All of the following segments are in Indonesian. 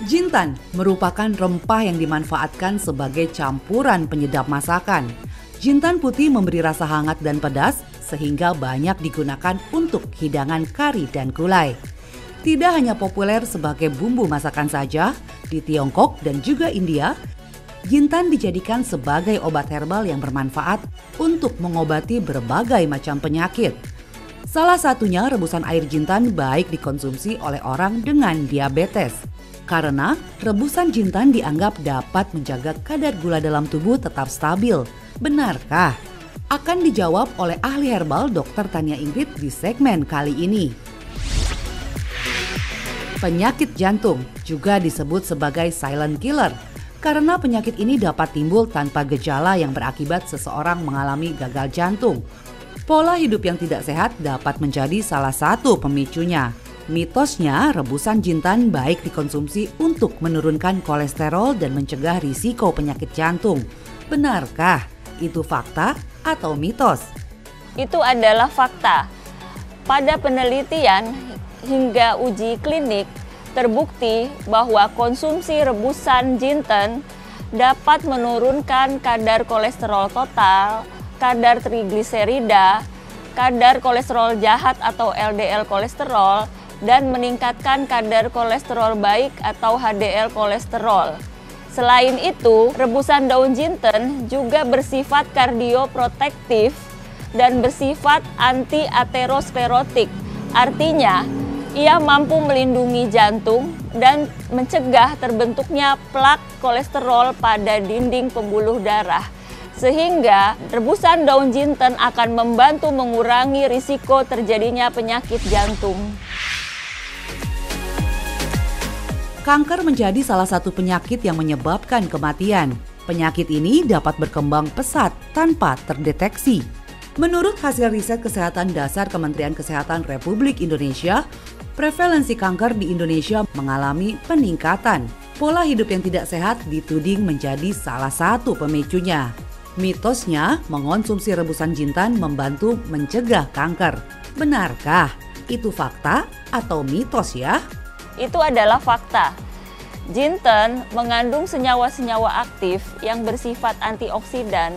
Jintan merupakan rempah yang dimanfaatkan sebagai campuran penyedap masakan. Jintan putih memberi rasa hangat dan pedas sehingga banyak digunakan untuk hidangan kari dan gulai. Tidak hanya populer sebagai bumbu masakan saja, di Tiongkok dan juga India, jintan dijadikan sebagai obat herbal yang bermanfaat untuk mengobati berbagai macam penyakit. Salah satunya rebusan air jintan baik dikonsumsi oleh orang dengan diabetes. Karena rebusan jintan dianggap dapat menjaga kadar gula dalam tubuh tetap stabil. Benarkah? Akan dijawab oleh ahli herbal Dr. Tania Ingrid di segmen kali ini. Penyakit jantung juga disebut sebagai silent killer karena penyakit ini dapat timbul tanpa gejala yang berakibat seseorang mengalami gagal jantung. Pola hidup yang tidak sehat dapat menjadi salah satu pemicunya. Mitosnya, rebusan jintan baik dikonsumsi untuk menurunkan kolesterol dan mencegah risiko penyakit jantung. Benarkah itu fakta atau mitos? Itu adalah fakta. Pada penelitian hingga uji klinik, terbukti bahwa konsumsi rebusan jinten dapat menurunkan kadar kolesterol total, kadar trigliserida, kadar kolesterol jahat atau LDL kolesterol, dan meningkatkan kadar kolesterol baik atau HDL kolesterol. Selain itu, rebusan daun jinten juga bersifat kardioprotektif dan bersifat anti-aterosklerotik. Artinya, ia mampu melindungi jantung dan mencegah terbentuknya plak kolesterol pada dinding pembuluh darah. Sehingga rebusan daun jinten akan membantu mengurangi risiko terjadinya penyakit jantung. Kanker menjadi salah satu penyakit yang menyebabkan kematian. Penyakit ini dapat berkembang pesat tanpa terdeteksi. Menurut hasil riset kesehatan dasar Kementerian Kesehatan Republik Indonesia, prevalensi kanker di Indonesia mengalami peningkatan. Pola hidup yang tidak sehat dituding menjadi salah satu pemicunya. Mitosnya, mengonsumsi rebusan jintan membantu mencegah kanker. Benarkah itu fakta atau mitos ya? Itu adalah fakta. Jinten mengandung senyawa-senyawa aktif yang bersifat antioksidan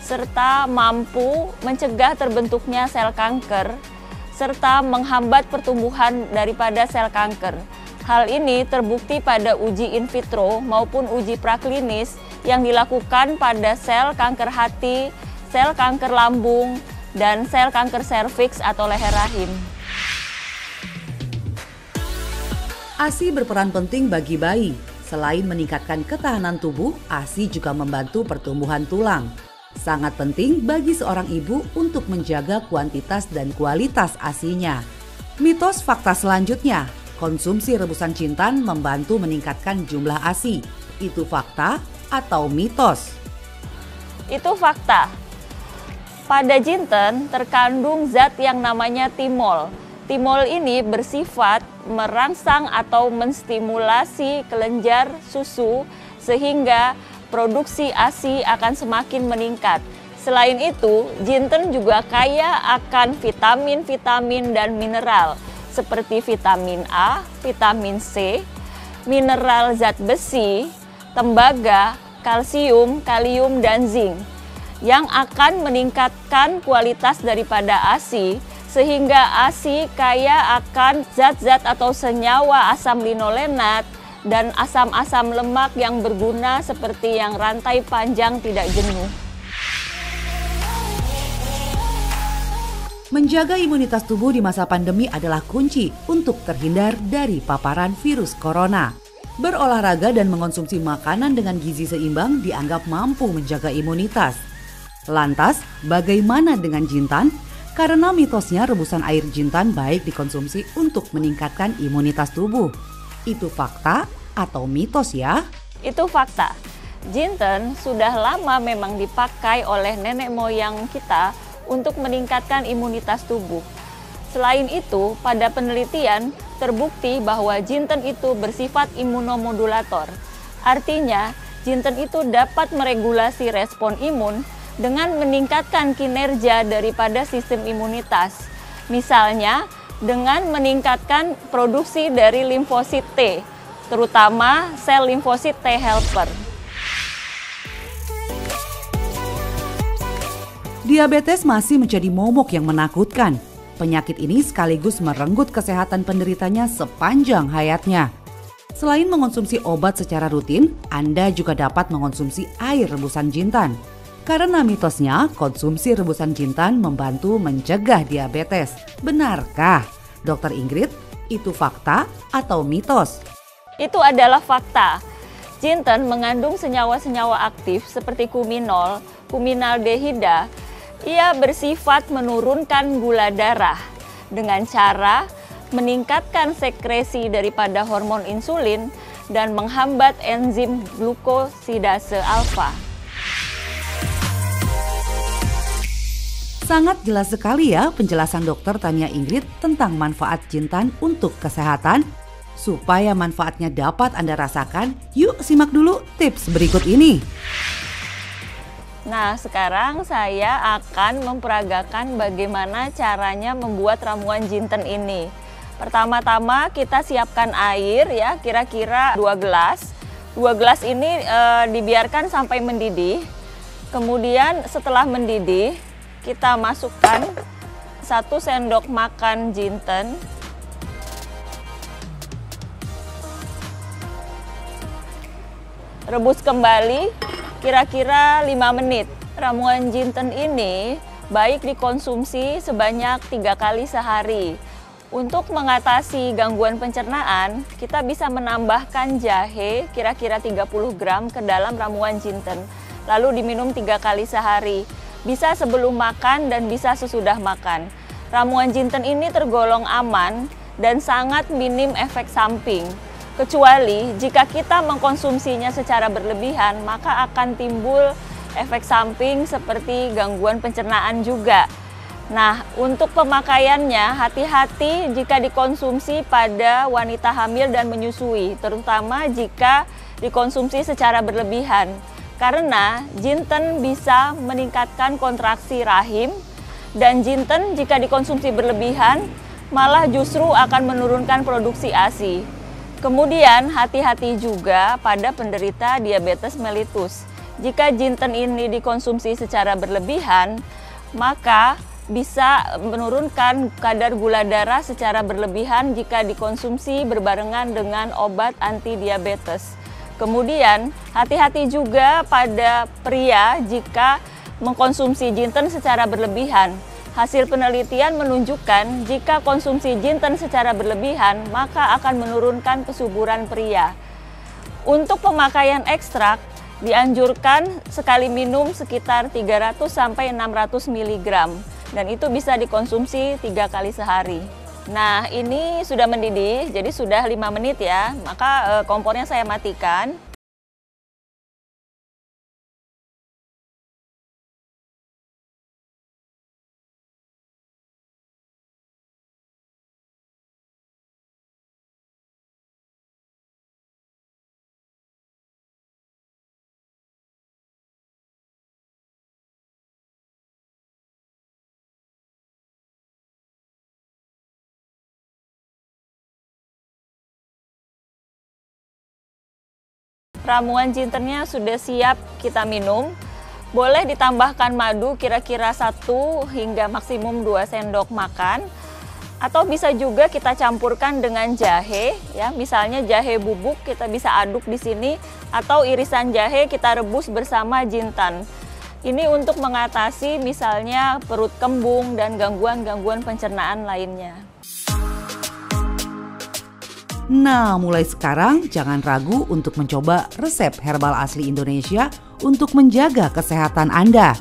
serta mampu mencegah terbentuknya sel kanker serta menghambat pertumbuhan daripada sel kanker. Hal ini terbukti pada uji in vitro maupun uji praklinis yang dilakukan pada sel kanker hati, sel kanker lambung, dan sel kanker serviks atau leher rahim. ASI berperan penting bagi bayi. Selain meningkatkan ketahanan tubuh, ASI juga membantu pertumbuhan tulang. Sangat penting bagi seorang ibu untuk menjaga kuantitas dan kualitas ASI-nya. Mitos fakta selanjutnya, konsumsi rebusan jintan membantu meningkatkan jumlah ASI. Itu fakta atau mitos? Itu fakta. Pada jinten terkandung zat yang namanya timol. Timol ini bersifat merangsang atau menstimulasi kelenjar susu sehingga produksi ASI akan semakin meningkat. Selain itu, jinten juga kaya akan vitamin-vitamin dan mineral seperti vitamin A, vitamin C, mineral zat besi, tembaga, kalsium, kalium, dan zinc yang akan meningkatkan kualitas daripada ASI sehingga ASI kaya akan zat-zat atau senyawa asam linolenat dan asam-asam lemak yang berguna seperti yang rantai panjang tidak jenuh. Menjaga imunitas tubuh di masa pandemi adalah kunci untuk terhindar dari paparan virus corona. Berolahraga dan mengonsumsi makanan dengan gizi seimbang dianggap mampu menjaga imunitas. Lantas, bagaimana dengan jintan? Karena mitosnya rebusan air jintan baik dikonsumsi untuk meningkatkan imunitas tubuh. Itu fakta atau mitos ya? Itu fakta. Jinten sudah lama memang dipakai oleh nenek moyang kita untuk meningkatkan imunitas tubuh. Selain itu, pada penelitian terbukti bahwa jinten itu bersifat imunomodulator. Artinya, jinten itu dapat meregulasi respon imun dengan meningkatkan kinerja daripada sistem imunitas. Misalnya, dengan meningkatkan produksi dari limfosit T. terutama sel limfosit T helper. Diabetes masih menjadi momok yang menakutkan. Penyakit ini sekaligus merenggut kesehatan penderitanya sepanjang hayatnya. Selain mengonsumsi obat secara rutin, Anda juga dapat mengonsumsi air rebusan jintan. Karena mitosnya, konsumsi rebusan jintan membantu mencegah diabetes. Benarkah, Dr. Ingrid? Itu fakta atau mitos? Itu adalah fakta. Jintan mengandung senyawa-senyawa aktif seperti kuminol, kuminaldehida. Ia bersifat menurunkan gula darah dengan cara meningkatkan sekresi daripada hormon insulin dan menghambat enzim glukosidase alfa. Sangat jelas sekali ya penjelasan Dokter Tania Ingrid tentang manfaat jintan untuk kesehatan. Supaya manfaatnya dapat Anda rasakan, yuk simak dulu tips berikut ini. Nah, sekarang saya akan memperagakan bagaimana caranya membuat ramuan jinten ini. Pertama-tama kita siapkan air ya, kira-kira 2 gelas. 2 gelas ini dibiarkan sampai mendidih. Kemudian setelah mendidih, kita masukkan 1 sendok makan jinten. Rebus kembali kira-kira 5 menit. Ramuan jinten ini baik dikonsumsi sebanyak 3 kali sehari. Untuk mengatasi gangguan pencernaan, kita bisa menambahkan jahe kira-kira 30 gram ke dalam ramuan jinten. Lalu diminum 3 kali sehari. Bisa sebelum makan dan bisa sesudah makan. Ramuan jinten ini tergolong aman dan sangat minim efek samping. Kecuali jika kita mengkonsumsinya secara berlebihan, maka akan timbul efek samping seperti gangguan pencernaan juga. Nah, untuk pemakaiannya, hati-hati jika dikonsumsi pada wanita hamil dan menyusui, terutama jika dikonsumsi secara berlebihan. Karena jinten bisa meningkatkan kontraksi rahim, dan jinten jika dikonsumsi berlebihan, malah justru akan menurunkan produksi ASI. Kemudian hati-hati juga pada penderita diabetes mellitus. Jika jinten ini dikonsumsi secara berlebihan, maka bisa menurunkan kadar gula darah secara berlebihan jika dikonsumsi berbarengan dengan obat anti diabetes. Kemudian hati-hati juga pada pria jika mengkonsumsi jinten secara berlebihan. Hasil penelitian menunjukkan jika konsumsi jinten secara berlebihan, maka akan menurunkan kesuburan pria. Untuk pemakaian ekstrak, dianjurkan sekali minum sekitar 300-600 mg. Dan itu bisa dikonsumsi 3 kali sehari. Nah, ini sudah mendidih, jadi sudah 5 menit ya. Maka kompornya saya matikan. Ramuan jintennya sudah siap kita minum. Boleh ditambahkan madu kira-kira 1 hingga maksimum 2 sendok makan. Atau bisa juga kita campurkan dengan jahe ya, misalnya jahe bubuk kita bisa aduk di sini, atau irisan jahe kita rebus bersama jintan. Ini untuk mengatasi misalnya perut kembung dan gangguan-gangguan pencernaan lainnya. Nah, mulai sekarang jangan ragu untuk mencoba resep herbal asli Indonesia untuk menjaga kesehatan Anda.